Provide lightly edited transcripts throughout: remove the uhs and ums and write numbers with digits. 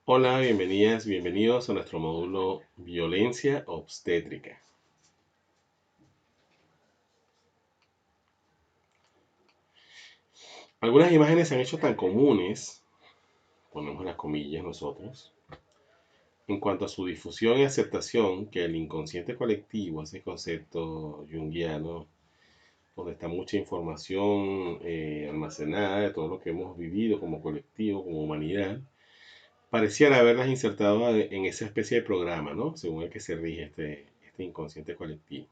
Hola, bienvenidas, bienvenidos a nuestro módulo Violencia Obstétrica. Algunas imágenes se han hecho tan comunes, ponemos las comillas nosotros, en cuanto a su difusión y aceptación, que el inconsciente colectivo, ese concepto junguiano, donde está mucha información almacenada de todo lo que hemos vivido como colectivo, como humanidad, pareciera haberlas insertado en esa especie de programa, ¿no? Según el que se rige este inconsciente colectivo.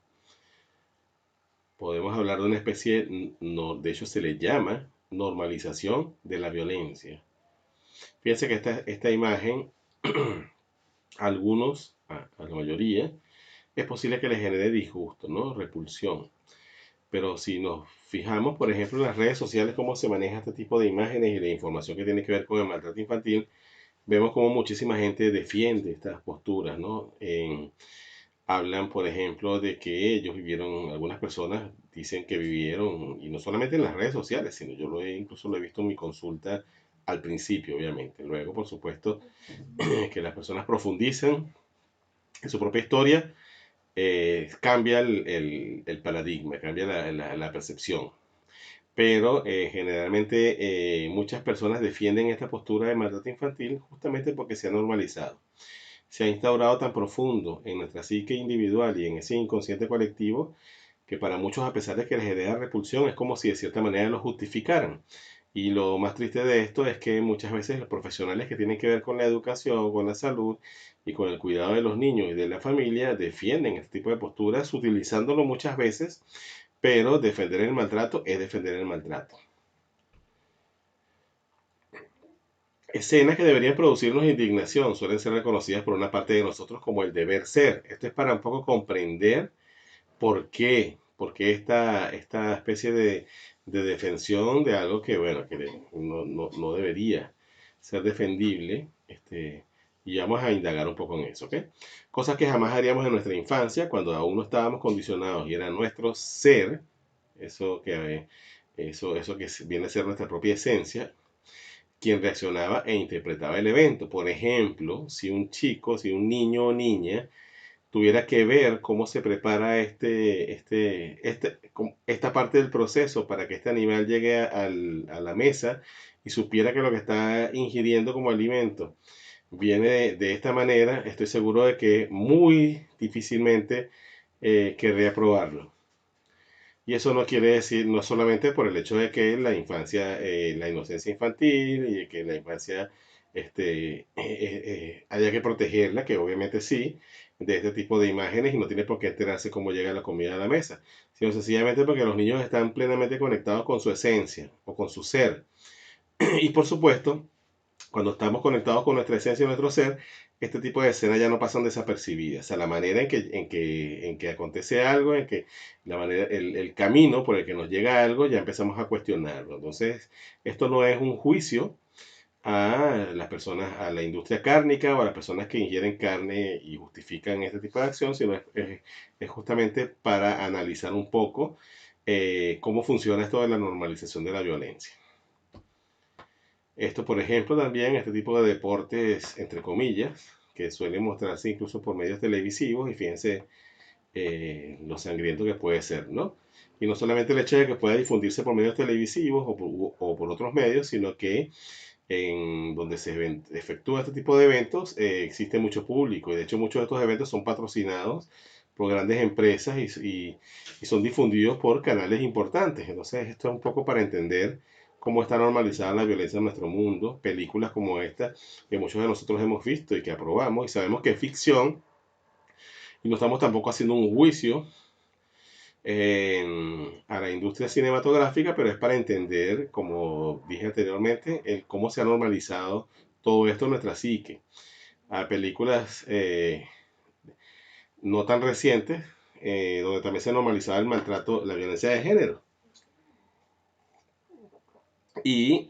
Podemos hablar de una especie, no, de hecho se le llama normalización de la violencia. Fíjense que esta imagen, a algunos, a la mayoría, es posible que les genere disgusto, ¿no? Repulsión. Pero si nos fijamos, por ejemplo, en las redes sociales, cómo se maneja este tipo de imágenes y de información que tiene que ver con el maltrato infantil, vemos como muchísima gente defiende estas posturas, ¿no? Hablan, por ejemplo, de que ellos vivieron, algunas personas dicen que vivieron, y no solamente en las redes sociales, sino yo incluso lo he visto en mi consulta al principio, obviamente. Luego, por supuesto, que las personas profundizan en su propia historia, cambia el paradigma, cambia la percepción. Pero generalmente muchas personas defienden esta postura de maltrato infantil justamente porque se ha normalizado, se ha instaurado tan profundo en nuestra psique individual y en ese inconsciente colectivo que para muchos, a pesar de que les genera repulsión, es como si de cierta manera lo justificaran. Y lo más triste de esto es que muchas veces los profesionales que tienen que ver con la educación, con la salud y con el cuidado de los niños y de la familia defienden este tipo de posturas utilizándolo muchas veces, pero defender el maltrato es defender el maltrato. Escenas que deberían producirnos indignación suelen ser reconocidas por una parte de nosotros como el deber ser. Esto es para un poco comprender por qué esta especie de defensión de algo que, bueno, que no debería ser defendible. Y vamos a indagar un poco en eso, ¿ok? Cosas que jamás haríamos en nuestra infancia, cuando aún no estábamos condicionados y era nuestro ser, eso que, eso que viene a ser nuestra propia esencia, quien reaccionaba e interpretaba el evento. Por ejemplo, si un chico, si un niño o niña tuviera que ver cómo se prepara esta parte del proceso para que este animal llegue a la mesa y supiera que lo que está ingiriendo como alimento viene de esta manera, estoy seguro de que muy difícilmente querría probarlo. Y eso no quiere decir, no solamente por el hecho de que la infancia, la inocencia infantil y que la infancia haya que protegerla, que obviamente sí, de este tipo de imágenes y no tiene por qué enterarse cómo llega la comida a la mesa, sino sencillamente porque los niños están plenamente conectados con su esencia o con su ser. Y por supuesto, cuando estamos conectados con nuestra esencia y nuestro ser, este tipo de escenas ya no pasan desapercibidas. O sea, la manera en que acontece algo, en que el camino por el que nos llega algo, ya empezamos a cuestionarlo. Entonces, esto no es un juicio a las personas, a la industria cárnica o a las personas que ingieren carne y justifican este tipo de acción, sino es justamente para analizar un poco cómo funciona esto de la normalización de la violencia. Esto, por ejemplo, también este tipo de deportes, entre comillas, que suelen mostrarse incluso por medios televisivos, y fíjense lo sangriento que puede ser, ¿no? Y no solamente el hecho de que pueda difundirse por medios televisivos o por otros medios, sino que en donde se efectúa este tipo de eventos existe mucho público, y de hecho muchos de estos eventos son patrocinados por grandes empresas y son difundidos por canales importantes. Entonces esto es un poco para entender cómo está normalizada la violencia en nuestro mundo, películas como esta que muchos de nosotros hemos visto y que aprobamos y sabemos que es ficción y no estamos tampoco haciendo un juicio a la industria cinematográfica, pero es para entender, como dije anteriormente, cómo se ha normalizado todo esto en nuestra psique. A películas no tan recientes, donde también se normalizaba el maltrato, la violencia de género. Y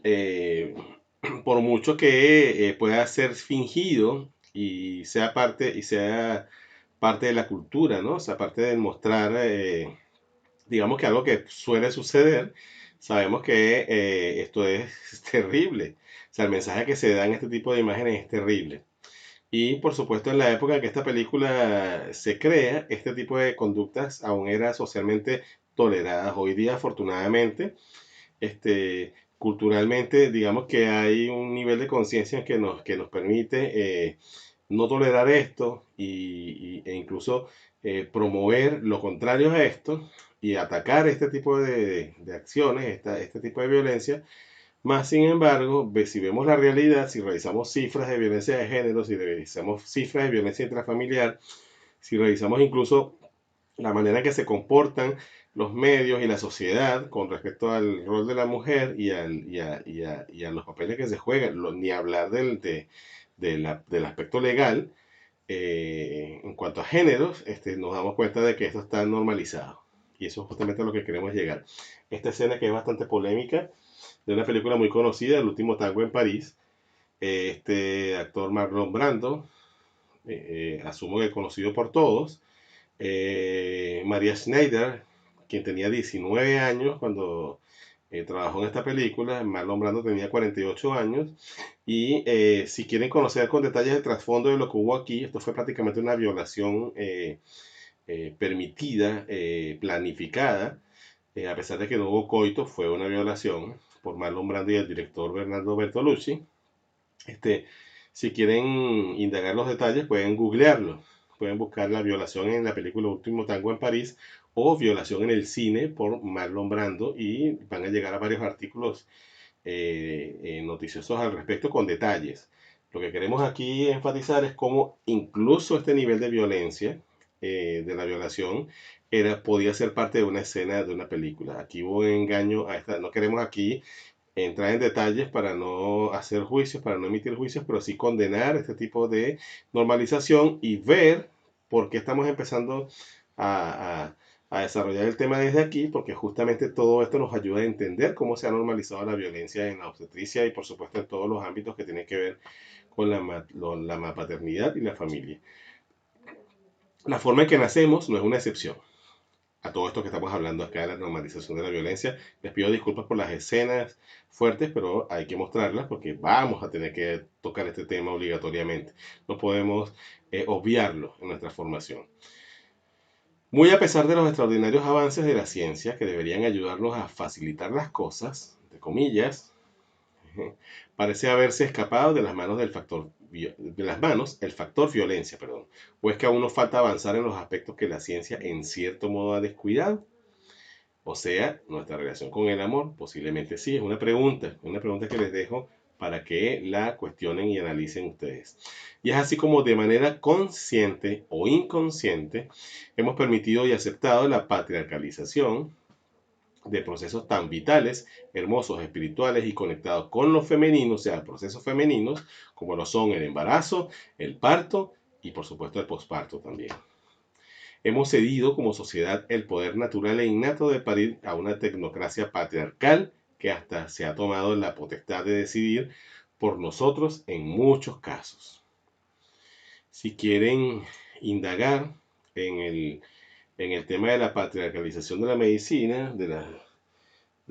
por mucho que pueda ser fingido y sea parte de la cultura, ¿no? O sea, parte de mostrar, digamos que algo que suele suceder, sabemos que esto es terrible. O sea, el mensaje que se da en este tipo de imágenes es terrible. Y por supuesto, en la época en que esta película se crea, este tipo de conductas aún era socialmente toleradas. Hoy día, afortunadamente, culturalmente, digamos que hay un nivel de conciencia que nos permite no tolerar esto e incluso promover lo contrario a esto y atacar este tipo de acciones, este tipo de violencia. Más sin embargo, si vemos la realidad, si revisamos cifras de violencia de género, si revisamos cifras de violencia intrafamiliar, si revisamos incluso la manera en que se comportan los medios y la sociedad con respecto al rol de la mujer y a los papeles que se juegan, ni hablar del aspecto legal, en cuanto a géneros, nos damos cuenta de que esto está normalizado. Y eso es justamente a lo que queremos llegar. Esta escena que es bastante polémica, de una película muy conocida, El último tango en París, este actor Marlon Brando, asumo que conocido por todos, María Schneider, quien tenía 19 años cuando trabajó en esta película, Marlon Brando tenía 48 años, y si quieren conocer con detalles el trasfondo de lo que hubo aquí, esto fue prácticamente una violación permitida, planificada, a pesar de que no hubo coito, fue una violación por Marlon Brando y el director Bernardo Bertolucci. Este, si quieren indagar los detalles, pueden googlearlo. Pueden buscar la violación en la película Último Tango en París o violación en el cine por Marlon Brando y van a llegar a varios artículos noticiosos al respecto con detalles. Lo que queremos aquí enfatizar es cómo incluso este nivel de violencia de la violación podía ser parte de una escena de una película. Aquí hubo un engaño a esta, no queremos aquí entrar en detalles para no hacer juicios, para no emitir juicios, pero sí condenar este tipo de normalización y ver por qué estamos empezando a, a desarrollar el tema desde aquí, porque justamente todo esto nos ayuda a entender cómo se ha normalizado la violencia en la obstetricia y por supuesto en todos los ámbitos que tienen que ver con la paternidad y la familia. La forma en que nacemos no es una excepción a todo esto que estamos hablando acá de la normalización de la violencia. Les pido disculpas por las escenas fuertes, pero hay que mostrarlas porque vamos a tener que tocar este tema obligatoriamente. No podemos obviarlo en nuestra formación. Muy a pesar de los extraordinarios avances de la ciencia que deberían ayudarnos a facilitar las cosas, entre comillas, parece haberse escapado de las manos el factor violencia, perdón. ¿O es que aún nos falta avanzar en los aspectos que la ciencia en cierto modo ha descuidado? O sea, nuestra relación con el amor, posiblemente sí, es una pregunta que les dejo para que la cuestionen y analicen ustedes. Y es así como de manera consciente o inconsciente hemos permitido y aceptado la patriarcalización de procesos tan vitales, hermosos, espirituales y conectados con lo femenino, o sea, procesos femeninos, como lo son el embarazo, el parto y por supuesto el posparto también. Hemos cedido como sociedad el poder natural e innato de parir a una tecnocracia patriarcal que hasta se ha tomado la potestad de decidir por nosotros en muchos casos. Si quieren indagar en el tema de la patriarcalización de la medicina, de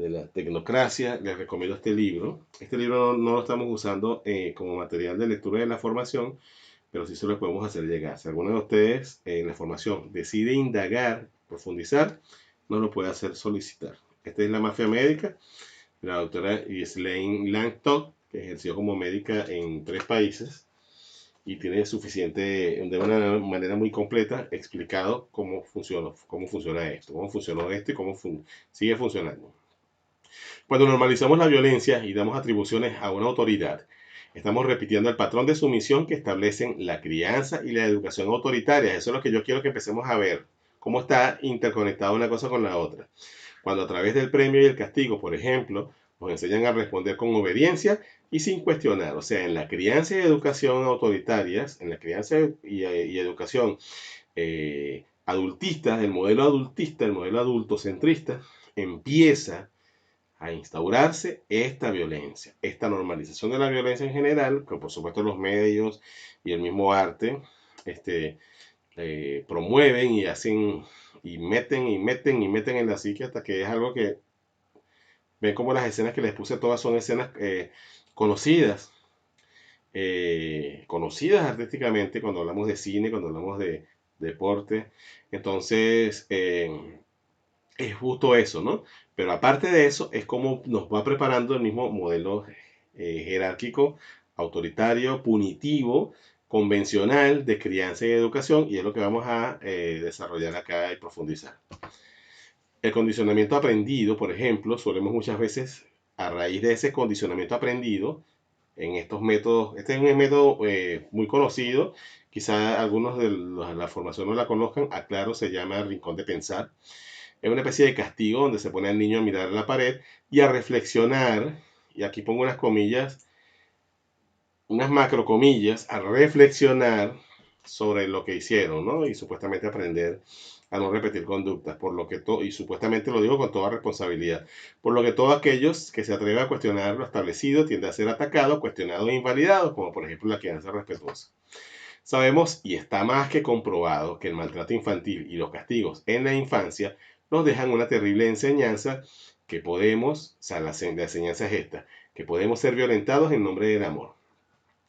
la tecnocracia, les recomiendo este libro. Este libro no lo estamos usando como material de lectura de la formación, pero sí se lo podemos hacer llegar. Si alguno de ustedes en la formación decide indagar, profundizar, no lo puede hacer solicitar. Esta es La mafia médica, la doctora Ghislaine Langtock, que ejerció como médica en 3 países y tiene suficiente, de una manera muy completa, explicado cómo funciona esto, cómo funcionó esto y cómo sigue funcionando. Cuando normalizamos la violencia y damos atribuciones a una autoridad, estamos repitiendo el patrón de sumisión que establecen la crianza y la educación autoritarias. Eso es lo que yo quiero que empecemos a ver, cómo está interconectada una cosa con la otra. Cuando a través del premio y el castigo, por ejemplo, nos enseñan a responder con obediencia y sin cuestionar. O sea, en la crianza y educación autoritarias, en la crianza y educación adultista, el modelo adultocentrista, empieza a instaurarse esta violencia, esta normalización de la violencia en general, que por supuesto los medios y el mismo arte promueven y hacen y meten en la psique hasta que es algo que Ven como las escenas que les puse todas son escenas conocidas, conocidas artísticamente cuando hablamos de cine, cuando hablamos de deporte. Entonces, es justo eso, ¿no? Pero aparte de eso, es como nos va preparando el mismo modelo jerárquico, autoritario, punitivo, convencional de crianza y educación, y es lo que vamos a desarrollar acá y profundizar. El condicionamiento aprendido, por ejemplo, solemos muchas veces, a raíz de ese condicionamiento aprendido, en estos métodos, este es un método muy conocido, quizá algunos de la formación no la conozcan, aclaro, se llama rincón de pensar. Es una especie de castigo donde se pone al niño a mirar la pared y a reflexionar, y aquí pongo unas comillas, unas macro comillas, a reflexionar sobre lo que hicieron, ¿no? Y supuestamente aprender a no repetir conductas, por lo que y supuestamente lo digo con toda responsabilidad, por lo que todos aquellos que se atreven a cuestionar lo establecido tiende a ser atacado, cuestionado e invalidado, como por ejemplo la crianza respetuosa. Sabemos y está más que comprobado que el maltrato infantil y los castigos en la infancia nos dejan una terrible enseñanza que podemos, o sea, la enseñanza es esta, que podemos ser violentados en nombre del amor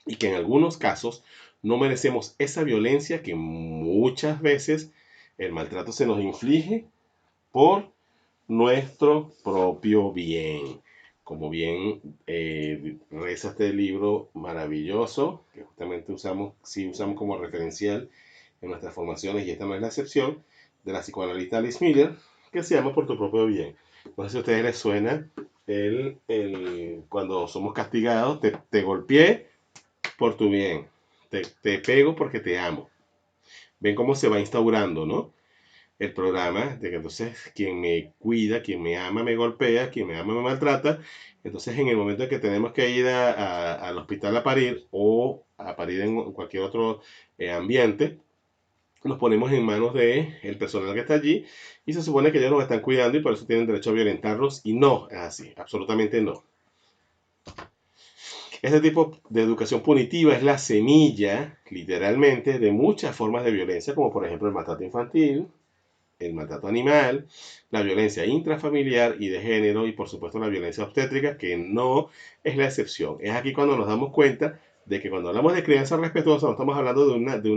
y que en algunos casos no merecemos esa violencia que muchas veces el maltrato se nos inflige por nuestro propio bien. Como bien reza este libro maravilloso, que justamente usamos, sí usamos como referencial en nuestras formaciones, y esta no es la excepción, de la psicoanalista Liz Miller, que se llama Por tu propio bien. No sé si a ustedes les suena cuando somos castigados, te golpeé por tu bien, te pego porque te amo. Ven cómo se va instaurando, ¿no? El programa de que entonces quien me cuida, quien me ama me golpea, quien me ama me maltrata. Entonces en el momento en que tenemos que ir al hospital a parir o a parir en cualquier otro ambiente, nos ponemos en manos del personal que está allí y se supone que ellos nos están cuidando y por eso tienen derecho a violentarlos, y no es así, absolutamente no. Este tipo de educación punitiva es la semilla, literalmente, de muchas formas de violencia, como por ejemplo el maltrato infantil, el maltrato animal, la violencia intrafamiliar y de género, y por supuesto la violencia obstétrica, que no es la excepción. Es aquí cuando nos damos cuenta de que cuando hablamos de crianza respetuosa no estamos hablando de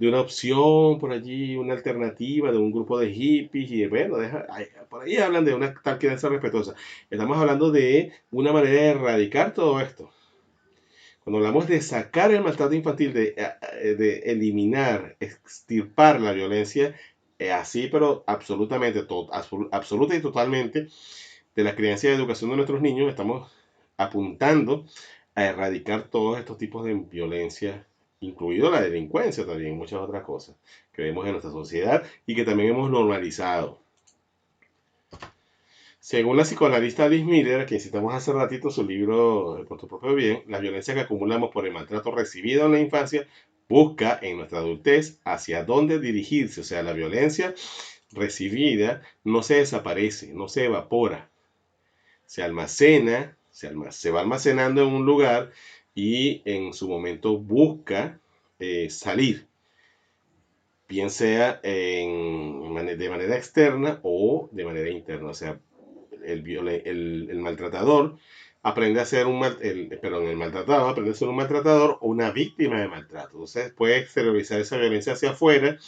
una opción por allí, una alternativa de un grupo de hippies, y bueno, por ahí hablan de una tal crianza respetuosa. Estamos hablando de una manera de erradicar todo esto. Cuando hablamos de sacar el maltrato infantil, de eliminar, extirpar la violencia, así, pero absolutamente, absoluta y totalmente, de la crianza y educación de nuestros niños, estamos apuntando a erradicar todos estos tipos de violencia, incluido la delincuencia también, muchas otras cosas que vemos en nuestra sociedad y que también hemos normalizado. Según la psicoanalista Liz Miller, a quien citamos hace ratito su libro Por tu propio bien, la violencia que acumulamos por el maltrato recibido en la infancia busca en nuestra adultez hacia dónde dirigirse. O sea, la violencia recibida no se desaparece, no se evapora, se almacena, se va almacenando en un lugar y en su momento busca salir, bien sea de manera externa o de manera interna. O sea, el maltratador aprende a ser el maltratado aprende a ser un maltratador o una víctima de maltrato. Entonces puede exteriorizar esa violencia hacia afuera,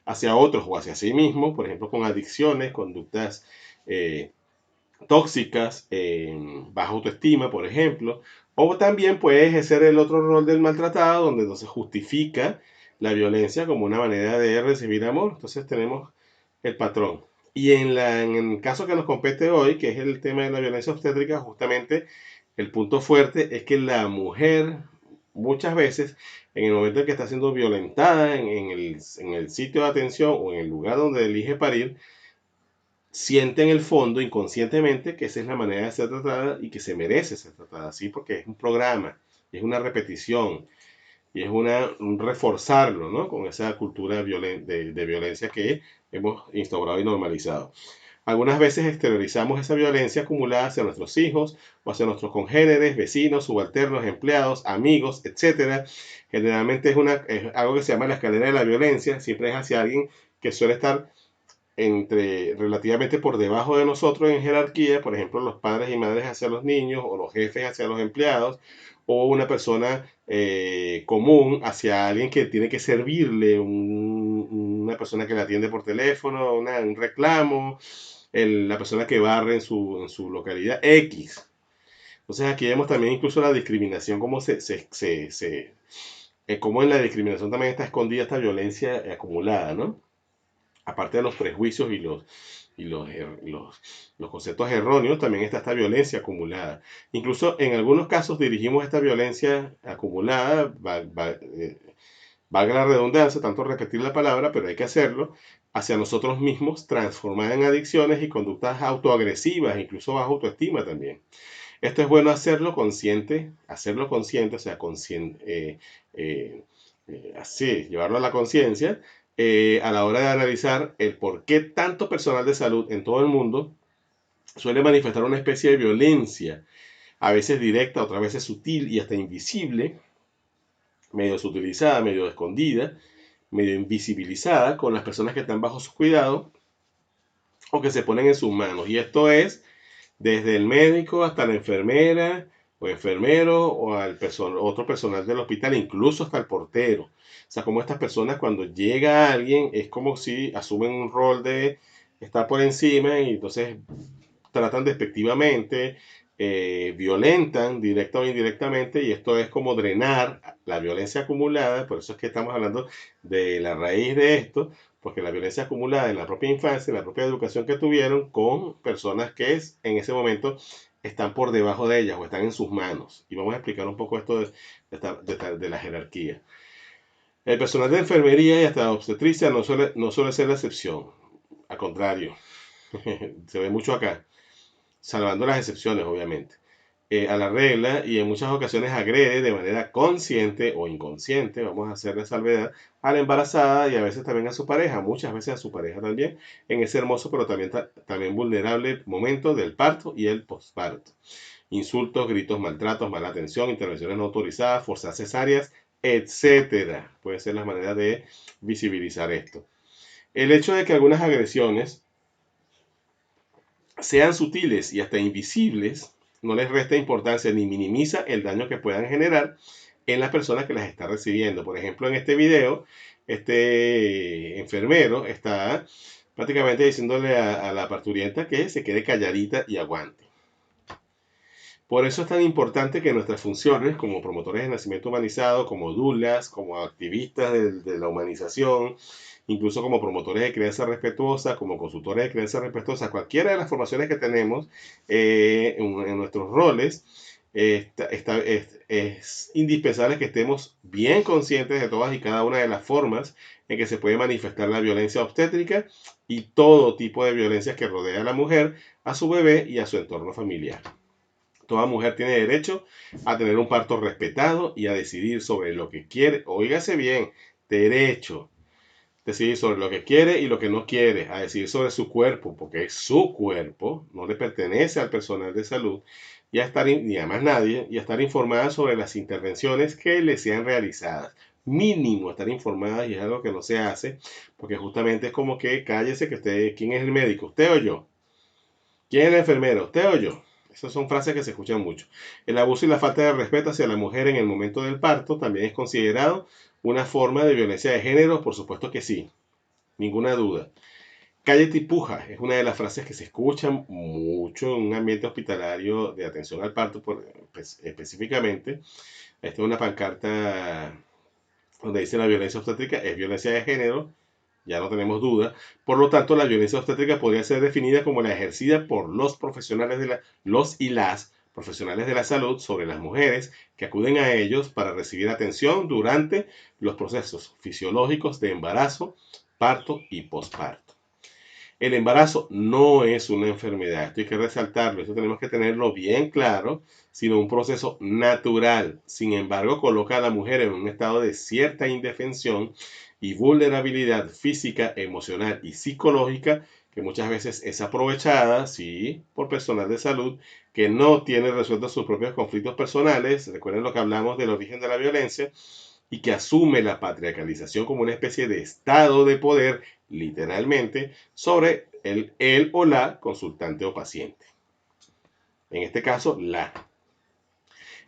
hacia otros o hacia sí mismo, por ejemplo, con adicciones, conductas tóxicas, baja autoestima, por ejemplo. O también puede ejercer el otro rol del maltratado, donde entonces justifica la violencia como una manera de recibir amor. Entonces tenemos el patrón. Y en el caso que nos compete hoy, que es el tema de la violencia obstétrica, justamente el punto fuerte es que la mujer muchas veces, en el momento en que está siendo violentada en el sitio de atención o en el lugar donde elige parir, siente en el fondo inconscientemente que esa es la manera de ser tratada y que se merece ser tratada así, porque es un programa, es una repetición y es un reforzarlo, ¿no? Con esa cultura de violencia que hemos instaurado y normalizado. Algunas veces exteriorizamos esa violencia acumulada hacia nuestros hijos o hacia nuestros congéneres, vecinos, subalternos, empleados, amigos, etc. Generalmente es algo que se llama la escalera de la violencia, siempre es hacia alguien que suele estar relativamente por debajo de nosotros en jerarquía, por ejemplo, los padres y madres hacia los niños, o los jefes hacia los empleados, o una persona común hacia alguien que tiene que servirle, una persona que le atiende por teléfono, un reclamo, la persona que barre en su localidad X. Entonces aquí vemos también incluso la discriminación, cómo en la discriminación también está escondida esta violencia acumulada, ¿no? Aparte de los prejuicios los conceptos erróneos, también está esta violencia acumulada. Incluso en algunos casos dirigimos esta violencia acumulada, valga la redundancia, tanto repetir la palabra, pero hay que hacerlo, hacia nosotros mismos, transformada en adicciones y conductas autoagresivas, incluso bajo autoestima también. Esto es bueno hacerlo consciente, o sea, así, llevarlo a la conciencia, a la hora de analizar el por qué tanto personal de salud en todo el mundo suele manifestar una especie de violencia, a veces directa, otras veces sutil y hasta invisible, medio sutilizada, medio escondida, medio invisibilizada con las personas que están bajo su cuidado o que se ponen en sus manos. Y esto es desde el médico hasta la enfermera o enfermero o otro personal del hospital, incluso hasta el portero. O sea, como estas personas cuando llega alguien es como si asumen un rol de estar por encima y entonces tratan despectivamente, violentan directa o indirectamente, y esto es como drenar la violencia acumulada. Por eso es que estamos hablando de la raíz de esto, porque la violencia acumulada en la propia infancia, en la propia educación que tuvieron con personas que en ese momento están por debajo de ellas o están en sus manos. Y vamos a explicar un poco esto de la jerarquía. El personal de enfermería y hasta obstetricia no suele ser la excepción. Al contrario, se ve mucho acá, salvando las excepciones, obviamente, a la regla, y en muchas ocasiones agrede de manera consciente o inconsciente, vamos a hacerle salvedad, a la embarazada y a veces también a su pareja, muchas veces a su pareja también, en ese hermoso pero también vulnerable momento del parto y el posparto. Insultos, gritos, maltratos, mala atención, intervenciones no autorizadas, forzas cesáreas, etcétera. Pueden ser las maneras de visibilizar esto. El hecho de que algunas agresiones sean sutiles y hasta invisibles, no les resta importancia ni minimiza el daño que puedan generar en la persona que las está recibiendo. Por ejemplo, en este video, este enfermero está prácticamente diciéndole a la parturienta que se quede calladita y aguante. Por eso es tan importante que nuestras funciones como promotores de nacimiento humanizado, como doulas, como activistas de la humanización, incluso como promotores de crianza respetuosa, como consultores de crianza respetuosa, cualquiera de las formaciones que tenemos en nuestros roles, es indispensable que estemos bien conscientes de todas y cada una de las formas en que se puede manifestar la violencia obstétrica y todo tipo de violencia que rodea a la mujer, a su bebé y a su entorno familiar. Toda mujer tiene derecho a tener un parto respetado y a decidir sobre lo que quiere. Óigase bien, derecho. Decidir sobre lo que quiere y lo que no quiere, a decidir sobre su cuerpo, porque es su cuerpo, no le pertenece al personal de salud, y ni a más nadie, y a estar informada sobre las intervenciones que le sean realizadas. Mínimo estar informada, y es algo que no se hace, porque justamente es como que cállese que usted, ¿quién es el médico? ¿Usted o yo? ¿Quién es el enfermero? ¿Usted o yo? Esas son frases que se escuchan mucho. El abuso y la falta de respeto hacia la mujer en el momento del parto también es considerado una forma de violencia de género, por supuesto que sí, ninguna duda. Cállate y puja es una de las frases que se escuchan mucho en un ambiente hospitalario de atención al parto, específicamente. Esta es una pancarta donde dice la violencia obstétrica es violencia de género, ya no tenemos duda. Por lo tanto, la violencia obstétrica podría ser definida como la ejercida por los profesionales los y las profesionales de la salud sobre las mujeres que acuden a ellos para recibir atención durante los procesos fisiológicos de embarazo, parto y posparto. El embarazo no es una enfermedad, esto hay que resaltarlo, eso tenemos que tenerlo bien claro, sino un proceso natural. Sin embargo, coloca a la mujer en un estado de cierta indefensión y vulnerabilidad física, emocional y psicológica, que muchas veces es aprovechada, sí, por personal de salud que no tiene resueltos sus propios conflictos personales. Recuerden lo que hablamos del origen de la violencia, y que asume la patriarcalización como una especie de estado de poder, literalmente, sobre él o la consultante o paciente. En este caso, la.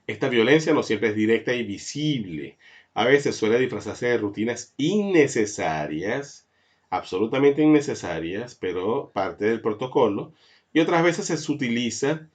Esta violencia no siempre es directa y visible. A veces suele disfrazarse de rutinas innecesarias, absolutamente innecesarias, pero parte del protocolo. Y otras veces se utiliza,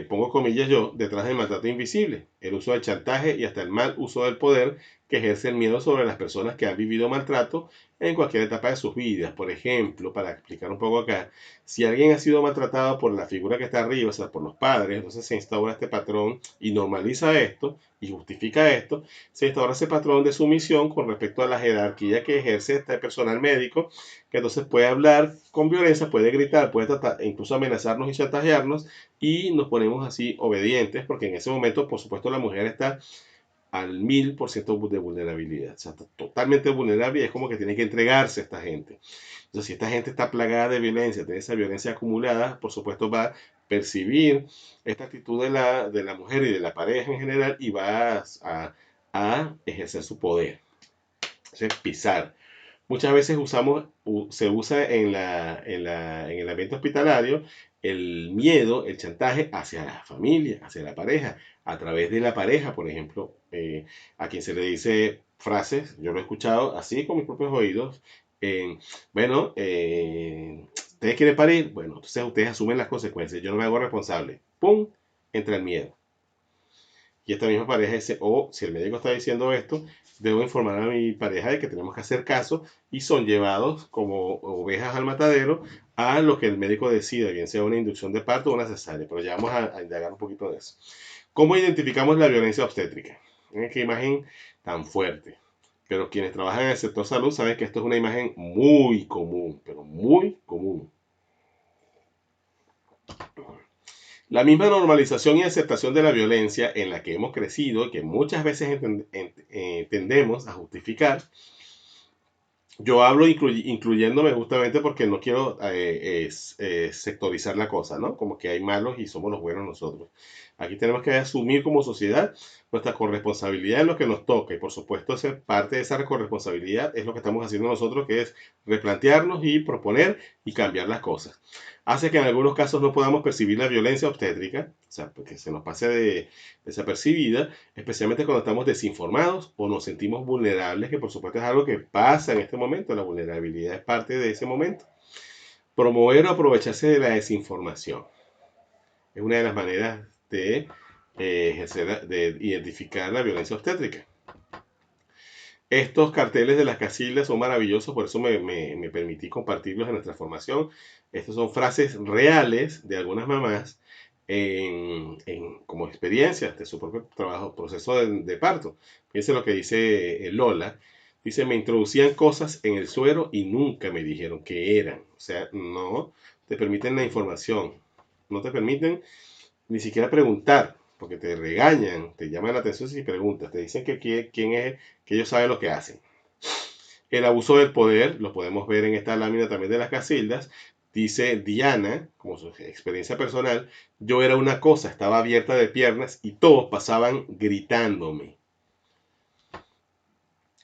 pongo comillas yo, detrás del maltrato invisible, el uso del chantaje y hasta el mal uso del poder que ejerce el miedo sobre las personas que han vivido maltrato en cualquier etapa de sus vidas. Por ejemplo, para explicar un poco acá, si alguien ha sido maltratado por la figura que está arriba, o sea, por los padres, entonces se instaura este patrón y normaliza esto y justifica esto, se instaura ese patrón de sumisión con respecto a la jerarquía que ejerce este personal médico, que entonces puede hablar con violencia, puede gritar, puede tratar, incluso amenazarnos y chantajearnos, y nos ponemos así obedientes, porque en ese momento, por supuesto, la mujer está al 1000% de vulnerabilidad, o sea, totalmente vulnerable y es como que tiene que entregarse a esta gente. Entonces, si esta gente está plagada de violencia, tiene esa violencia acumulada, por supuesto va a percibir esta actitud de la mujer y de la pareja en general y va a ejercer su poder. Entonces, pisar. Muchas veces se usa en el ambiente hospitalario el miedo, el chantaje hacia la familia, hacia la pareja, a través de la pareja, por ejemplo, a quien se le dice frases, yo lo he escuchado así con mis propios oídos, bueno, ¿ustedes quieren parir? Bueno, entonces ustedes asumen las consecuencias, yo no me hago responsable. ¡Pum! Entra el miedo. Y esta misma pareja dice, si el médico está diciendo esto, debo informar a mi pareja de que tenemos que hacer caso y son llevados como ovejas al matadero a lo que el médico decida, bien sea una inducción de parto o una cesárea. Pero ya vamos a indagar un poquito de eso. ¿Cómo identificamos la violencia obstétrica? Miren qué imagen tan fuerte. Pero quienes trabajan en el sector salud saben que esto es una imagen muy común, pero muy común. La misma normalización y aceptación de la violencia en la que hemos crecido y que muchas veces tendemos a justificar. Yo hablo incluyéndome justamente porque no quiero sectorizar la cosa, ¿no? Como que hay malos y somos los buenos nosotros. Aquí tenemos que asumir como sociedad nuestra corresponsabilidad en lo que nos toca y por supuesto parte de esa corresponsabilidad es lo que estamos haciendo nosotros, que es replantearnos y proponer y cambiar las cosas. Hace que en algunos casos no podamos percibir la violencia obstétrica, o sea, que se nos pase desapercibida, especialmente cuando estamos desinformados o nos sentimos vulnerables, que por supuesto es algo que pasa en este momento, la vulnerabilidad es parte de ese momento. Promover o aprovecharse de la desinformación es una de las maneras de de identificar la violencia obstétrica. Estos carteles de las casildas son maravillosos, por eso me permití compartirlos en nuestra formación. Estas son frases reales de algunas mamás como experiencias de su propio trabajo, proceso de parto. Fíjense lo que dice Lola. Dice, me introducían cosas en el suero y nunca me dijeron qué eran. O sea, no te permiten la información. No te permiten ni siquiera preguntar, porque te regañan, te llaman la atención si preguntas, te dicen quién es, que ellos saben lo que hacen. El abuso del poder, lo podemos ver en esta lámina también de las Casildas, dice Diana, como su experiencia personal, yo era una cosa, estaba abierta de piernas y todos pasaban gritándome.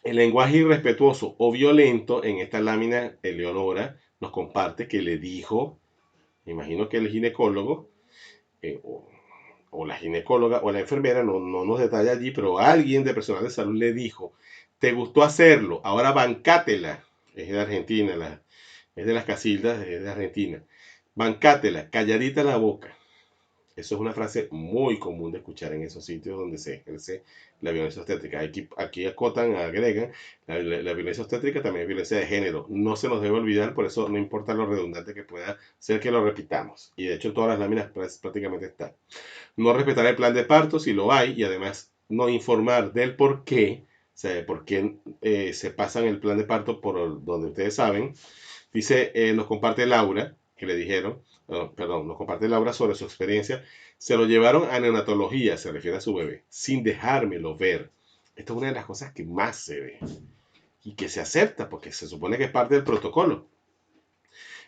El lenguaje irrespetuoso o violento, en esta lámina, Eleonora nos comparte que le dijo, me imagino que el ginecólogo, o la ginecóloga o la enfermera, no nos detalla allí, pero alguien de personal de salud le dijo, te gustó hacerlo, ahora bancátela. Es de Argentina, es de las Casildas, es de Argentina. Bancátela, calladita la boca. Eso es una frase muy común de escuchar en esos sitios donde se ejerce la violencia obstétrica. Aquí acotan, agregan, la violencia obstétrica también es violencia de género. No se nos debe olvidar, por eso no importa lo redundante que pueda ser que lo repitamos. Y de hecho en todas las láminas prácticamente está. No respetar el plan de parto si lo hay y además no informar del por qué, o sea, de por qué se pasan el plan de parto por donde ustedes saben. Dice, nos comparte Laura, que le dijeron, perdón, nos comparte Laura sobre su experiencia. Se lo llevaron a neonatología, se refiere a su bebé, sin dejármelo ver. Esta es una de las cosas que más se ve y que se acepta porque se supone que es parte del protocolo.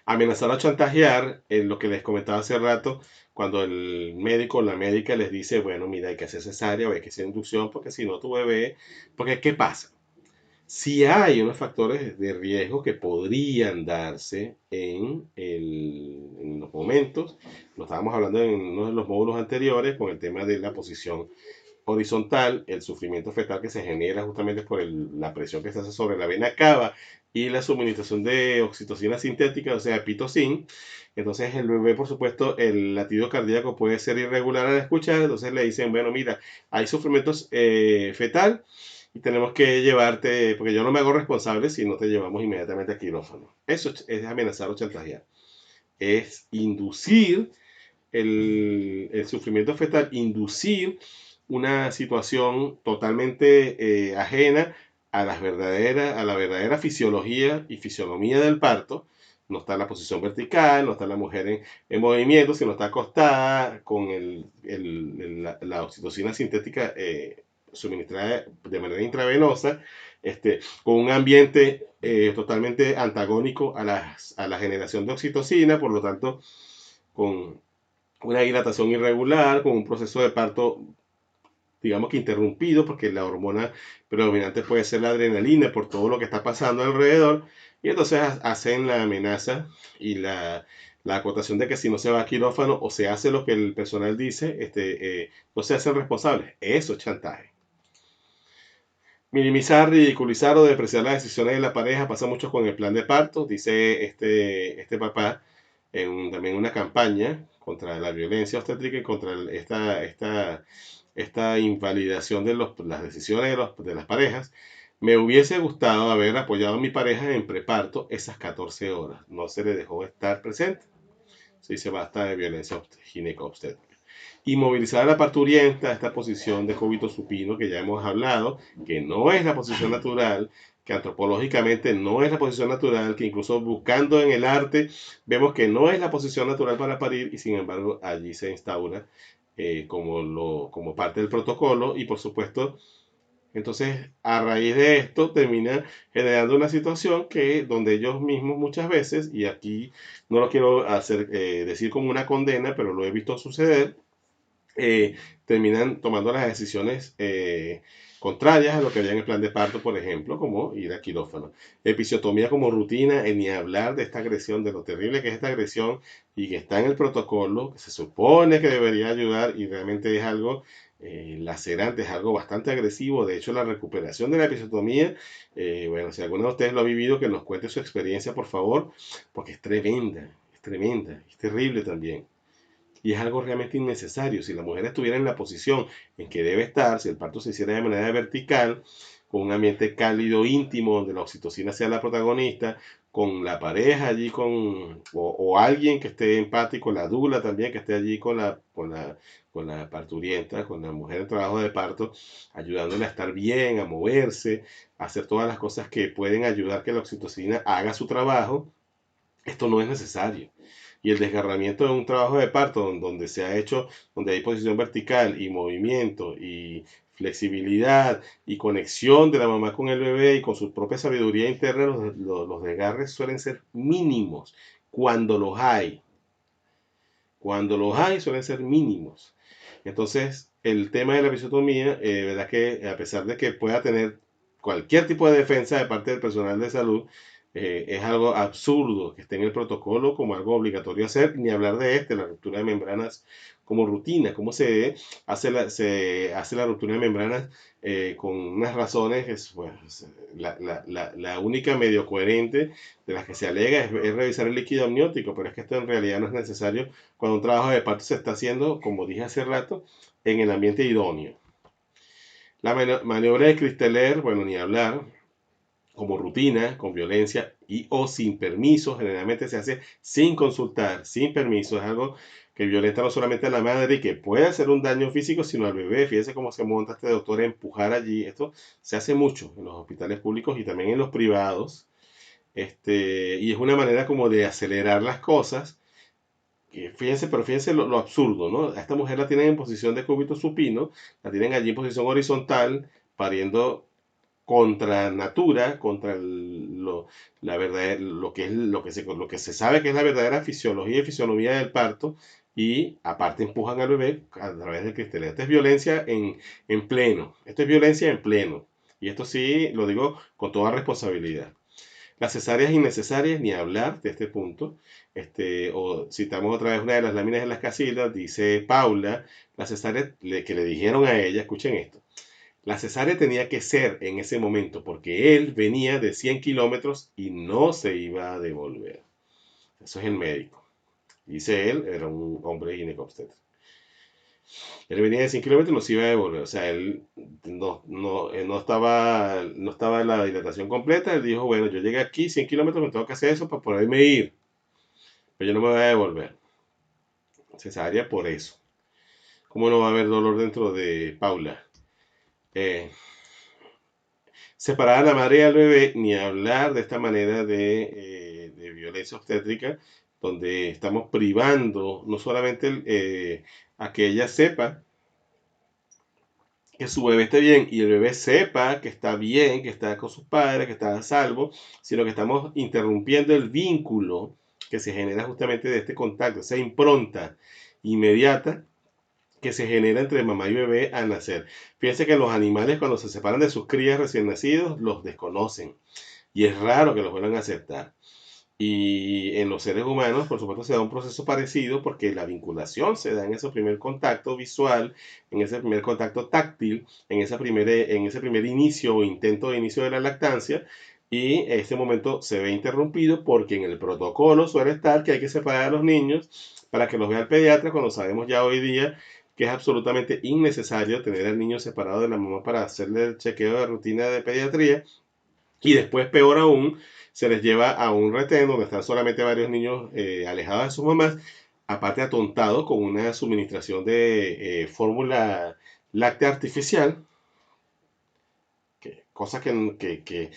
Amenazar o chantajear, lo que les comentaba hace rato, cuando el médico o la médica les dice, bueno, mira, hay que hacer cesárea o hay que hacer inducción porque si no tu bebé, porque ¿qué pasa? Si hay unos factores de riesgo que podrían darse en los momentos, lo estábamos hablando en uno de los módulos anteriores con el tema de la posición horizontal, el sufrimiento fetal que se genera justamente por la presión que se hace sobre la vena cava y la suministración de oxitocina sintética, o sea, pitocin. Entonces el bebé, por supuesto, el latido cardíaco puede ser irregular al escuchar, entonces le dicen, bueno, mira, hay sufrimientos fetal y tenemos que llevarte, porque yo no me hago responsable si no te llevamos inmediatamente a quirófano. Eso es amenazar o chantajear. Es inducir el sufrimiento fetal, inducir una situación totalmente ajena a la verdadera fisiología y fisionomía del parto. No está en la posición vertical, no está la mujer en movimiento, sino está acostada con la oxitocina sintética suministrada de manera intravenosa, con un ambiente totalmente antagónico a la generación de oxitocina, por lo tanto, con una dilatación irregular, con un proceso de parto, digamos que interrumpido, porque la hormona predominante puede ser la adrenalina por todo lo que está pasando alrededor, y entonces hacen la amenaza y la acotación de que si no se va a quirófano o se hace lo que el personal dice, no se hacen responsables. Eso es chantaje. Minimizar, ridiculizar o depreciar las decisiones de la pareja pasa mucho con el plan de parto, dice este papá también una campaña contra la violencia obstétrica y contra esta invalidación de las decisiones de las parejas. Me hubiese gustado haber apoyado a mi pareja en preparto esas 14 horas. No se le dejó estar presente. Se dice basta de violencia gineco-obstétrica. Y movilizar a la parturienta a esta posición de cúbito supino que ya hemos hablado, que no es la posición natural, que antropológicamente no es la posición natural, que incluso buscando en el arte vemos que no es la posición natural para parir y sin embargo allí se instaura como parte del protocolo y por supuesto entonces a raíz de esto termina generando una situación que donde ellos mismos muchas veces, y aquí no lo quiero decir como una condena, pero lo he visto suceder, terminan tomando las decisiones contrarias a lo que había en el plan de parto, por ejemplo, como ir a quirófano. Episiotomía como rutina, ni hablar de esta agresión, de lo terrible que es esta agresión y que está en el protocolo, que se supone que debería ayudar y realmente es algo lacerante, es algo bastante agresivo. De hecho, la recuperación de la episiotomía, bueno, si alguno de ustedes lo ha vivido, que nos cuente su experiencia, por favor, porque es tremenda, es terrible también. Y es algo realmente innecesario. Si la mujer estuviera en la posición en que debe estar, si el parto se hiciera de manera vertical, con un ambiente cálido, íntimo, donde la oxitocina sea la protagonista, con la pareja allí, o alguien que esté empático, la dula también, que esté allí con la parturienta, con la mujer en trabajo de parto, ayudándola a estar bien, a moverse, a hacer todas las cosas que pueden ayudar que la oxitocina haga su trabajo. Esto no es necesario. Y el desgarramiento de un trabajo de parto donde se ha hecho, donde hay posición vertical y movimiento y flexibilidad y conexión de la mamá con el bebé y con su propia sabiduría interna, los desgarres suelen ser mínimos cuando los hay. Cuando los hay suelen ser mínimos. Entonces, el tema de la episiotomía, verdad que a pesar de que pueda tener cualquier tipo de defensa de parte del personal de salud, es algo absurdo que esté en el protocolo como algo obligatorio hacer, ni hablar de la ruptura de membranas como rutina, cómo se hace la ruptura de membranas con unas razones, pues, la única medio coherente de las que se alega es revisar el líquido amniótico, pero es que esto en realidad no es necesario cuando un trabajo de parto se está haciendo, como dije hace rato, en el ambiente idóneo. La maniobra de Cristeller, bueno, ni hablar, como rutina, con violencia y o sin permiso, generalmente se hace sin consultar, sin permiso, es algo que violenta no solamente a la madre y que puede hacer un daño físico, sino al bebé. Fíjense cómo se monta este doctor a empujar allí. Esto se hace mucho en los hospitales públicos y también en los privados. Y es una manera como de acelerar las cosas. Fíjense, pero fíjense lo absurdo, ¿no? A esta mujer la tienen en posición de cúbito supino, la tienen allí en posición horizontal, pariendo contra natura, contra la verdad, lo que se sabe que es la verdadera fisiología y fisionomía del parto, y aparte empujan al bebé a través del cristal. Esta es violencia en pleno, esto es violencia en pleno, y esto sí lo digo con toda responsabilidad. Las cesáreas innecesarias, ni hablar de este punto. O citamos otra vez una de las láminas de las Casildas, dice Paula, la cesárea que le dijeron a ella, escuchen esto, la cesárea tenía que ser en ese momento porque él venía de 100 kilómetros y no se iba a devolver. Eso es el médico. Dice él, era un hombre ginecobstetra. Él venía de 100 kilómetros y no se iba a devolver. O sea, él no estaba en la dilatación completa. Él dijo, bueno, yo llegué aquí 100 kilómetros, me tengo que hacer eso para poderme ir. Pero yo no me voy a devolver. Cesárea por eso. ¿Cómo no va a haber dolor dentro de Paula? Eh, Separar a la madre y al bebé, ni hablar de esta manera de violencia obstétrica, donde estamos privando no solamente a que ella sepa que su bebé esté bien y el bebé sepa que está bien, que está con sus padres, que está a salvo, sino que estamos interrumpiendo el vínculo que se genera justamente de este contacto, esa impronta inmediata que se genera entre mamá y bebé al nacer. Fíjense que los animales cuando se separan de sus crías recién nacidos los desconocen y es raro que los vuelvan a aceptar. Y en los seres humanos, por supuesto, se da un proceso parecido porque la vinculación se da en ese primer contacto visual, en ese primer contacto táctil, en ese primer inicio o intento de inicio de la lactancia, y este momento se ve interrumpido porque en el protocolo suele estar que hay que separar a los niños para que los vea el pediatra, cuando sabemos ya hoy día que es absolutamente innecesario tener al niño separado de la mamá para hacerle el chequeo de rutina de pediatría. Y después, peor aún, se les lleva a un retén donde están solamente varios niños alejados de sus mamás, aparte atontados con una suministración de fórmula láctea artificial, cosa que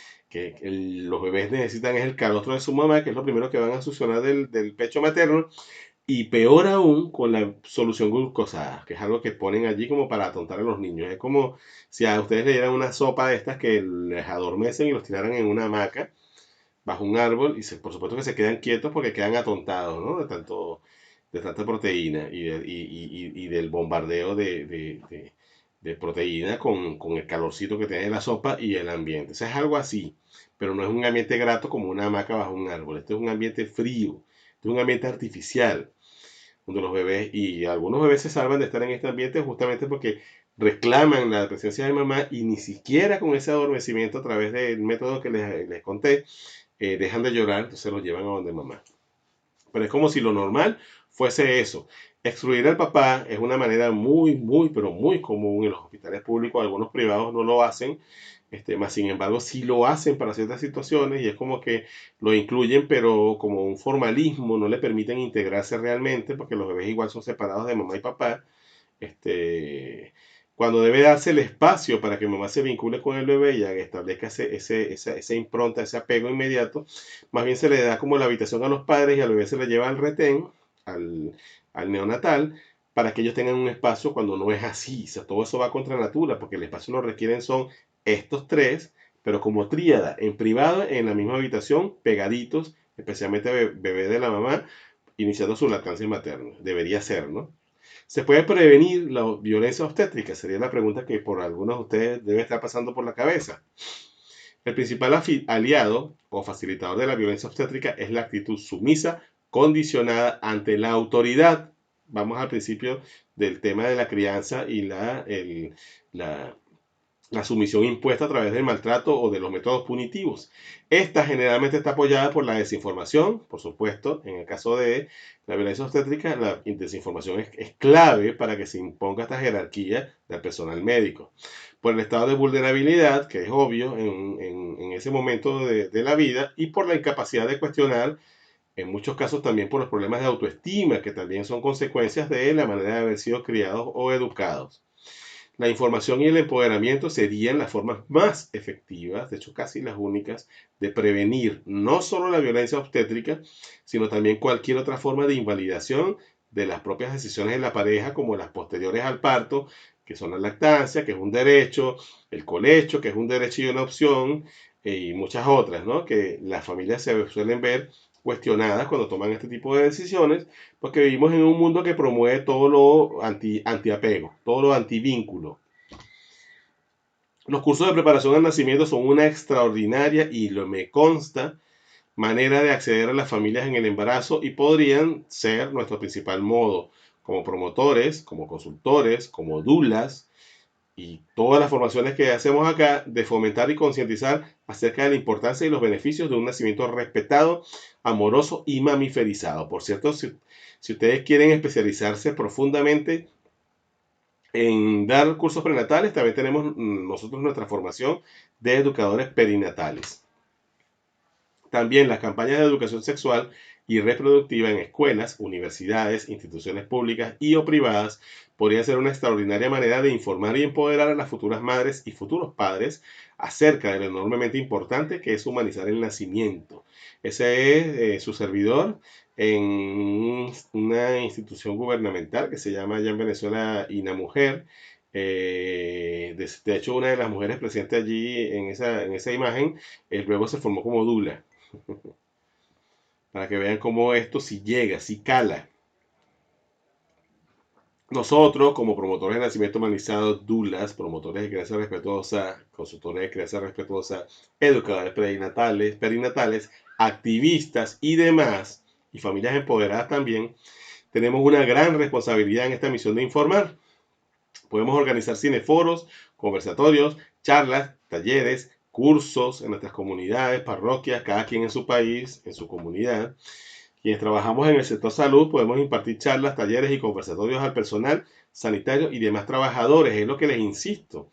los bebés necesitan es el calostro de su mamá, que es lo primero que van a succionar del pecho materno, y peor aún con la solución glucosada, que es algo que ponen allí como para atontar a los niños. Es como si a ustedes le dieran una sopa de estas que les adormecen y los tiraran en una hamaca bajo un árbol y por supuesto que se quedan quietos porque quedan atontados, ¿no? De tanta proteína y del bombardeo de proteína con el calorcito que tiene la sopa y el ambiente. O sea, es algo así, pero no es un ambiente grato como una hamaca bajo un árbol. Este es un ambiente frío, este es un ambiente artificial, donde los bebés, y algunos bebés se salvan de estar en este ambiente justamente porque reclaman la presencia de mamá y ni siquiera con ese adormecimiento a través del método que les conté, dejan de llorar, entonces los llevan a donde mamá. Pero es como si lo normal fuese eso. Excluir al papá es una manera muy, pero muy común en los hospitales públicos. Algunos privados no lo hacen, más sin embargo sí lo hacen para ciertas situaciones y es como que lo incluyen, pero como un formalismo, no le permiten integrarse realmente porque los bebés igual son separados de mamá y papá. Cuando debe darse el espacio para que mamá se vincule con el bebé y establezca esa impronta, ese apego inmediato, más bien se le da como la habitación a los padres y al bebé se le lleva al retén, al, al neonatal, para que ellos tengan un espacio cuando no es así. O sea, todo eso va contra natura, porque el espacio lo requieren son estos tres, pero como tríada, en privado, en la misma habitación, pegaditos, especialmente bebé de la mamá, iniciando su lactancia materna. Debería ser, ¿no? ¿Se puede prevenir la violencia obstétrica? Sería la pregunta que por algunos de ustedes debe estar pasando por la cabeza. El principal aliado o facilitador de la violencia obstétrica es la actitud sumisa, condicionada ante la autoridad. Vamos al principio del tema de la crianza y la la sumisión impuesta a través del maltrato o de los métodos punitivos. Esta generalmente está apoyada por la desinformación, por supuesto. En el caso de la violencia obstétrica, la desinformación es clave para que se imponga esta jerarquía del personal médico. Por el estado de vulnerabilidad, que es obvio en ese momento de la vida, y por la incapacidad de cuestionar, en muchos casos también por los problemas de autoestima, que también son consecuencias de la manera de haber sido criados o educados. La información y el empoderamiento serían las formas más efectivas, de hecho casi las únicas, de prevenir no solo la violencia obstétrica, sino también cualquier otra forma de invalidación de las propias decisiones de la pareja, como las posteriores al parto, que son la lactancia, que es un derecho, el colecho, que es un derecho y una opción, y muchas otras, ¿no? Que las familias se suelen ver cuestionadas cuando toman este tipo de decisiones, porque vivimos en un mundo que promueve todo lo antiapego, todo lo antivínculo. Los cursos de preparación al nacimiento son una extraordinaria y me consta manera de acceder a las familias en el embarazo y podrían ser nuestro principal modo como promotores, como consultores, como dulas y todas las formaciones que hacemos acá de fomentar y concientizar acerca de la importancia y los beneficios de un nacimiento respetado, amoroso y mamiferizado. Por cierto, si ustedes quieren especializarse profundamente en dar cursos prenatales, también tenemos nosotros nuestra formación de educadores perinatales. También las campañas de educación sexual y reproductiva en escuelas, universidades, instituciones públicas y o privadas podrían ser una extraordinaria manera de informar y empoderar a las futuras madres y futuros padres acerca de lo enormemente importante que es humanizar el nacimiento. Ese es su servidor en una institución gubernamental que se llama allá en Venezuela INAMUJER. De hecho, una de las mujeres presentes allí en esa imagen, luego se formó como dula. Para que vean cómo esto si llega, si cala. Nosotros, como promotores de nacimiento humanizado, dulas, promotores de crianza respetuosa, consultores de crianza respetuosa, educadores perinatales, activistas y demás, y familias empoderadas también, tenemos una gran responsabilidad en esta misión de informar. Podemos organizar cineforos, conversatorios, charlas, talleres, cursos en nuestras comunidades, parroquias, cada quien en su país, en su comunidad. Quienes trabajamos en el sector salud podemos impartir charlas, talleres y conversatorios al personal sanitario y demás trabajadores. Es lo que les insisto,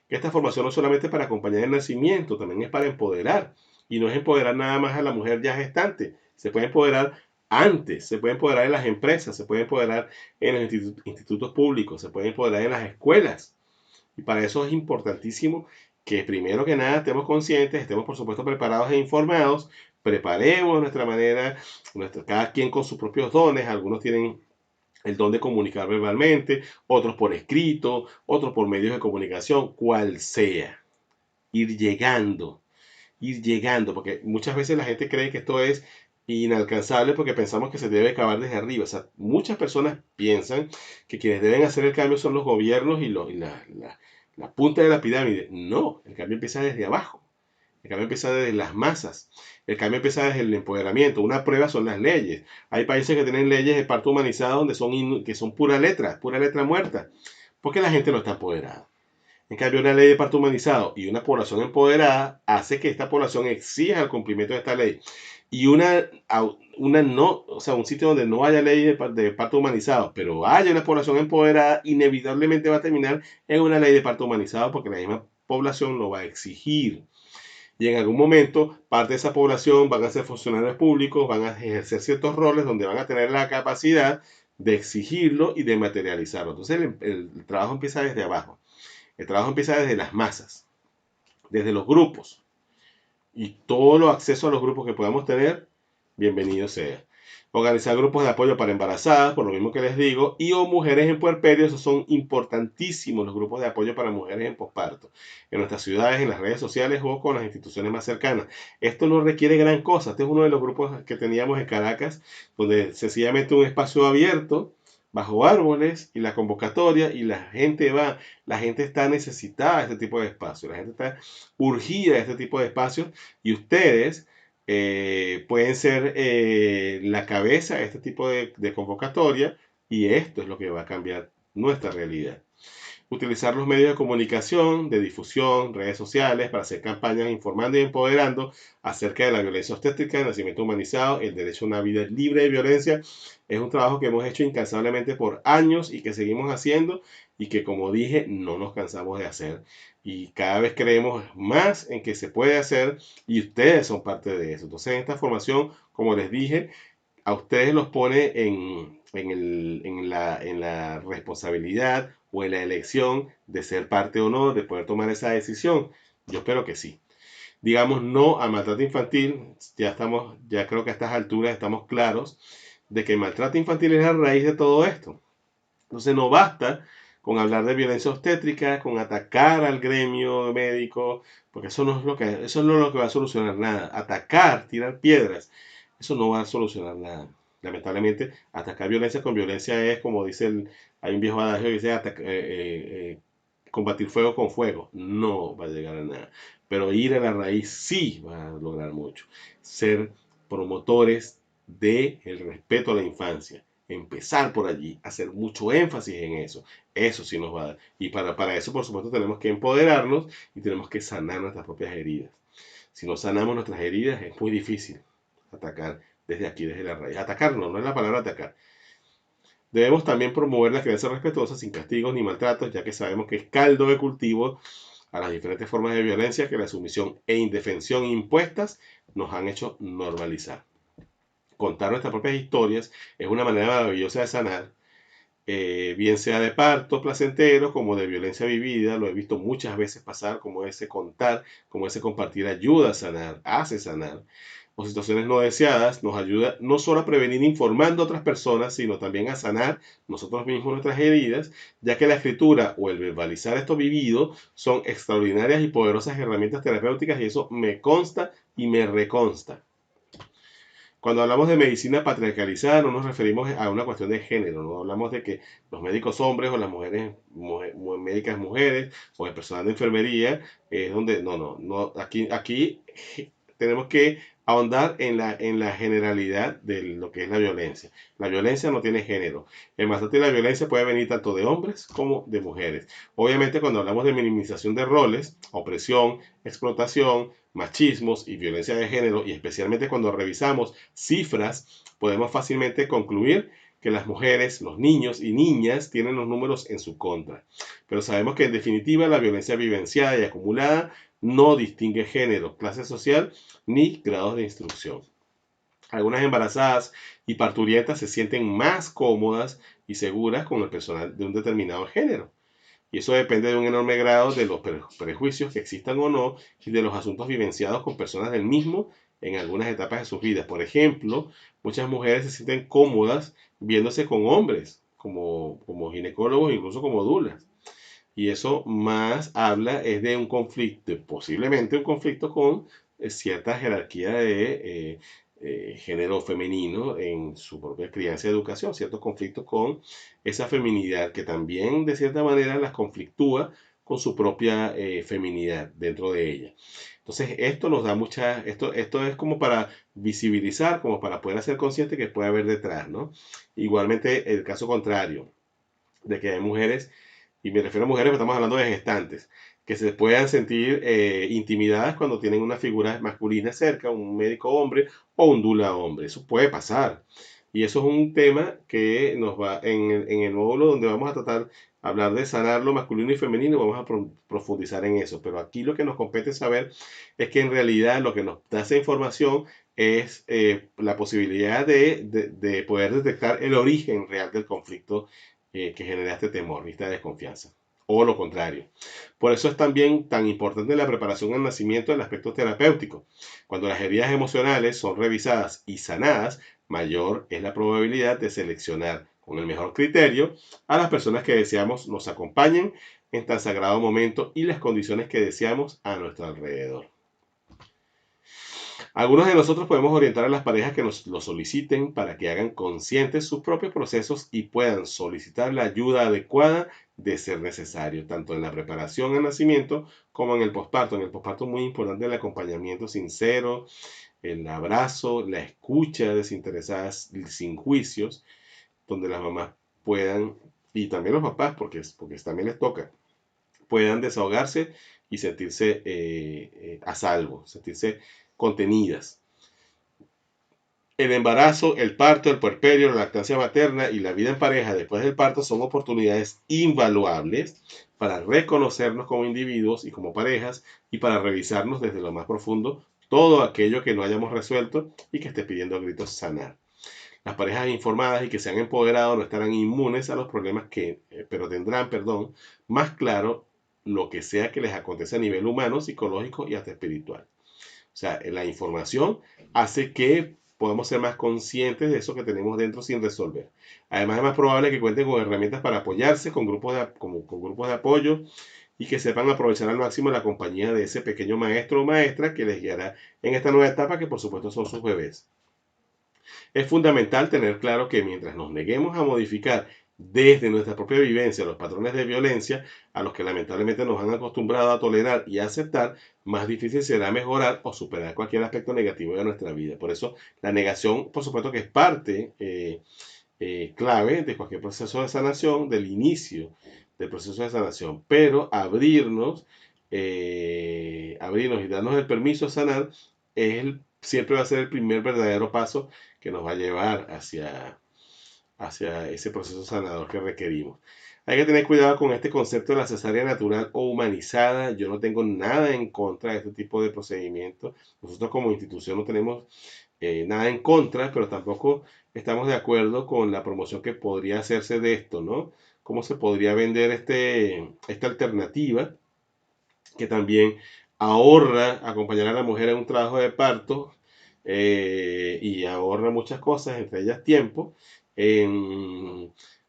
que esta formación no es solamente para acompañar el nacimiento, también es para empoderar. Y no es empoderar nada más a la mujer ya gestante, se puede empoderar antes, se puede empoderar en las empresas, se puede empoderar en los institutos públicos, se puede empoderar en las escuelas. Y para eso es importantísimo que primero que nada estemos conscientes, estemos por supuesto preparados e informados, preparemos nuestra manera, cada quien con sus propios dones, algunos tienen el don de comunicar verbalmente, otros por escrito, otros por medios de comunicación, cual sea. Ir llegando, porque muchas veces la gente cree que esto es inalcanzable porque pensamos que se debe acabar desde arriba. O sea, muchas personas piensan que quienes deben hacer el cambio son los gobiernos y la punta de la pirámide. No, el cambio empieza desde abajo. El cambio empieza desde las masas. El cambio empieza desde el empoderamiento. Una prueba son las leyes. Hay países que tienen leyes de parto humanizado donde que son pura letra muerta, porque la gente no está empoderada. En cambio, una ley de parto humanizado y una población empoderada hace que esta población exija el cumplimiento de esta ley. Y un sitio donde no haya ley de parto humanizado, pero haya una población empoderada, inevitablemente va a terminar en una ley de parto humanizado porque la misma población lo va a exigir. Y en algún momento, parte de esa población van a ser funcionarios públicos, van a ejercer ciertos roles donde van a tener la capacidad de exigirlo y de materializarlo. Entonces, el trabajo empieza desde abajo. El trabajo empieza desde las masas, desde los grupos. Y todo los acceso a los grupos que podamos tener, bienvenido sea. Organizar grupos de apoyo para embarazadas, por lo mismo que les digo, y o mujeres en puerperio, esos son importantísimos los grupos de apoyo para mujeres en posparto, en nuestras ciudades, en las redes sociales o con las instituciones más cercanas. Esto no requiere gran cosa. Este es uno de los grupos que teníamos en Caracas, donde sencillamente un espacio abierto, bajo árboles y la convocatoria y la gente va, la gente está necesitada de este tipo de espacios, la gente está urgida de este tipo de espacios y ustedes pueden ser la cabeza de este tipo de convocatoria y esto es lo que va a cambiar nuestra realidad. Utilizar los medios de comunicación, de difusión, redes sociales para hacer campañas informando y empoderando acerca de la violencia obstétrica, el nacimiento humanizado, el derecho a una vida libre de violencia. Es un trabajo que hemos hecho incansablemente por años y que seguimos haciendo y que, como dije, no nos cansamos de hacer. Y cada vez creemos más en que se puede hacer y ustedes son parte de eso. Entonces, en esta formación, como les dije, a ustedes los pone en la responsabilidad o en la elección de ser parte o no, de poder tomar esa decisión. Yo espero que sí. Digamos no al maltrato infantil. Ya creo que a estas alturas estamos claros de que el maltrato infantil es la raíz de todo esto. Entonces no basta con hablar de violencia obstétrica, con atacar al gremio médico, porque eso no es lo que va a solucionar nada. Atacar, tirar piedras, eso no va a solucionar nada. Lamentablemente, atacar violencia con violencia es, como dice hay un viejo adagio que dice, combatir fuego con fuego. No va a llegar a nada. Pero ir a la raíz sí va a lograr mucho. Ser promotores del respeto a la infancia. Empezar por allí, hacer mucho énfasis en eso. Eso sí nos va a dar. Y para eso, por supuesto, tenemos que empoderarnos y tenemos que sanar nuestras propias heridas. Si no sanamos nuestras heridas, es muy difícil atacar desde aquí, desde la raíz. Atacar no es la palabra atacar. Debemos también promover la crianza respetuosa sin castigos ni maltratos, ya que sabemos que es caldo de cultivo a las diferentes formas de violencia que la sumisión e indefensión impuestas nos han hecho normalizar. Contar nuestras propias historias es una manera maravillosa de sanar, bien sea de parto placentero como de violencia vivida. Lo he visto muchas veces pasar, como ese contar, como ese compartir ayuda a sanar, hace sanar. O situaciones no deseadas nos ayuda no solo a prevenir informando a otras personas, sino también a sanar nosotros mismos nuestras heridas, ya que la escritura o el verbalizar esto vivido son extraordinarias y poderosas herramientas terapéuticas, y eso me consta y me reconsta. Cuando hablamos de medicina patriarcalizada no nos referimos a una cuestión de género, no hablamos de que los médicos hombres o las mujeres, médicas mujeres o el personal de enfermería es donde, no, aquí tenemos que ahondar en la generalidad de lo que es la violencia. La violencia no tiene género. El maltrato y la violencia puede venir tanto de hombres como de mujeres. Obviamente, cuando hablamos de minimización de roles, opresión, explotación, machismos y violencia de género, y especialmente cuando revisamos cifras, podemos fácilmente concluir que las mujeres, los niños y niñas tienen los números en su contra. Pero sabemos que en definitiva la violencia vivenciada y acumulada no distingue género, clase social ni grados de instrucción. Algunas embarazadas y parturientas se sienten más cómodas y seguras con el personal de un determinado género. Y eso depende de un enorme grado de los prejuicios que existan o no y de los asuntos vivenciados con personas del mismo en algunas etapas de sus vidas. Por ejemplo, muchas mujeres se sienten cómodas viéndose con hombres, como ginecólogos, incluso como dulas. Y eso más habla es de un conflicto, posiblemente un conflicto con cierta jerarquía de género femenino en su propia crianza y educación, ciertos conflictos con esa feminidad que también de cierta manera las conflictúa con su propia feminidad dentro de ella. Entonces esto nos da esto es como para visibilizar, como para poder hacer consciente que puede haber detrás, ¿no? Igualmente el caso contrario, de que hay mujeres, y me refiero a mujeres, pero estamos hablando de gestantes, que se puedan sentir intimidadas cuando tienen una figura masculina cerca, un médico hombre o un dula hombre. Eso puede pasar. Y eso es un tema que nos va en el módulo donde vamos a tratar, hablar de sanar lo masculino y femenino, vamos a profundizar en eso. Pero aquí lo que nos compete saber es que en realidad lo que nos da esa información es la posibilidad de poder detectar el origen real del conflicto que genera este temor y esta desconfianza. O lo contrario. Por eso es también tan importante la preparación al nacimiento del aspecto terapéutico. Cuando las heridas emocionales son revisadas y sanadas, mayor es la probabilidad de seleccionar con el mejor criterio a las personas que deseamos nos acompañen en tan sagrado momento y las condiciones que deseamos a nuestro alrededor. Algunos de nosotros podemos orientar a las parejas que nos lo soliciten para que hagan conscientes sus propios procesos y puedan solicitar la ayuda adecuada de ser necesario, tanto en la preparación al nacimiento como en el posparto. En el posparto es muy importante el acompañamiento sincero, el abrazo, la escucha desinteresada sin juicios, donde las mamás puedan, y también los papás, porque también les toca, puedan desahogarse y sentirse a salvo, sentirse contenidas. El embarazo, el parto, el puerperio, la lactancia materna y la vida en pareja después del parto son oportunidades invaluables para reconocernos como individuos y como parejas y para revisarnos desde lo más profundo todo aquello que no hayamos resuelto y que esté pidiendo a gritos sanar. Las parejas informadas y que se han empoderado no estarán inmunes a los problemas pero tendrán, más claro lo que sea que les acontece a nivel humano, psicológico y hasta espiritual. O sea, la información hace que podamos ser más conscientes de eso que tenemos dentro sin resolver. Además, es más probable que cuenten con herramientas para apoyarse, con grupos de apoyo, y que sepan aprovechar al máximo la compañía de ese pequeño maestro o maestra que les guiará en esta nueva etapa, que por supuesto son sus bebés. Es fundamental tener claro que mientras nos neguemos a modificar desde nuestra propia vivencia los patrones de violencia a los que lamentablemente nos han acostumbrado a tolerar y a aceptar, más difícil será mejorar o superar cualquier aspecto negativo de nuestra vida. Por eso la negación, por supuesto que es parte clave de cualquier proceso de sanación, del inicio del proceso de sanación, pero abrirnos y darnos el permiso a sanar siempre va a ser el primer verdadero paso que nos va a llevar hacia ese proceso sanador que requerimos. Hay que tener cuidado con este concepto de la cesárea natural o humanizada. Yo no tengo nada en contra de este tipo de procedimientos. Nosotros como institución no tenemos nada en contra, pero tampoco estamos de acuerdo con la promoción que podría hacerse de esto, ¿no? ¿Cómo se podría vender esta alternativa que también ahorra acompañar a la mujer en un trabajo de parto y ahorra muchas cosas, entre ellas tiempo,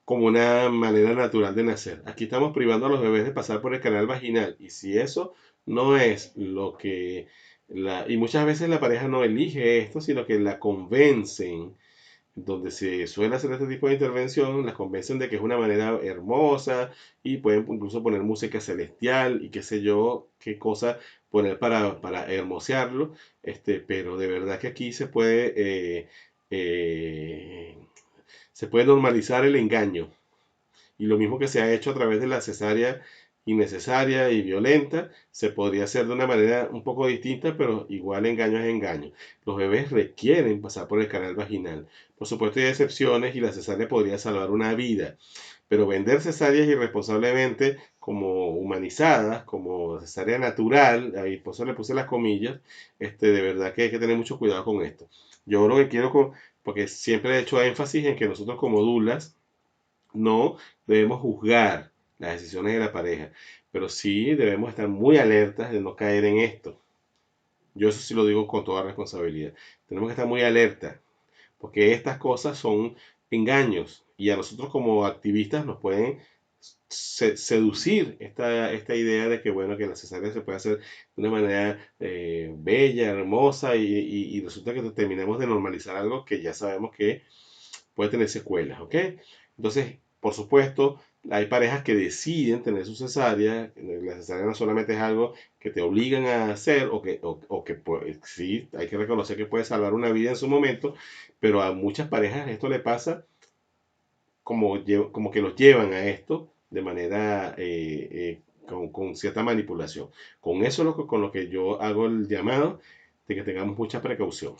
como una manera natural de nacer? Aquí estamos privando a los bebés de pasar por el canal vaginal, y si eso no es lo que y muchas veces la pareja no elige esto, sino que la convencen, donde se suele hacer este tipo de intervención, las convencen de que es una manera hermosa y pueden incluso poner música celestial y qué sé yo, qué cosa poner para hermosearlo, pero de verdad que aquí eh, se puede normalizar el engaño. Y lo mismo que se ha hecho a través de la cesárea innecesaria y violenta, se podría hacer de una manera un poco distinta, pero igual engaño es engaño. Los bebés requieren pasar por el canal vaginal. Por supuesto hay excepciones y la cesárea podría salvar una vida, pero vender cesáreas irresponsablemente como humanizadas, como cesárea natural, ahí por eso le puse las comillas, de verdad que hay que tener mucho cuidado con esto. Yo lo que porque siempre he hecho énfasis en que nosotros como dulas no debemos juzgar las decisiones de la pareja, pero sí debemos estar muy alertas de no caer en esto. Yo eso sí lo digo con toda responsabilidad. Tenemos que estar muy alertas, porque estas cosas son engaños y a nosotros como activistas nos pueden seducir esta idea de que, bueno, que la cesárea se puede hacer de una manera bella, hermosa, y resulta que terminemos de normalizar algo que ya sabemos que puede tener secuelas, ¿ok? Entonces, por supuesto, hay parejas que deciden tener su cesárea. La cesárea no solamente es algo que te obligan a hacer o que pues, sí, hay que reconocer que puede salvar una vida en su momento, pero a muchas parejas esto le pasa como que los llevan a esto de manera con cierta manipulación. Con eso es con lo que yo hago el llamado de que tengamos mucha precaución.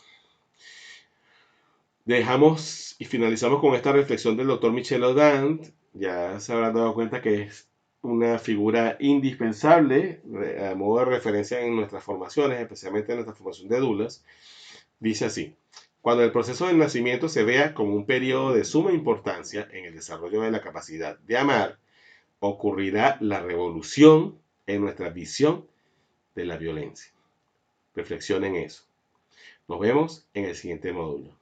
Dejamos y finalizamos con esta reflexión del doctor Michel Odent. Ya se habrán dado cuenta que es una figura indispensable a modo de referencia en nuestras formaciones, especialmente en nuestra formación de dulas. Dice así: cuando el proceso del nacimiento se vea como un periodo de suma importancia en el desarrollo de la capacidad de amar, ocurrirá la revolución en nuestra visión de la violencia. Reflexionen eso. Nos vemos en el siguiente módulo.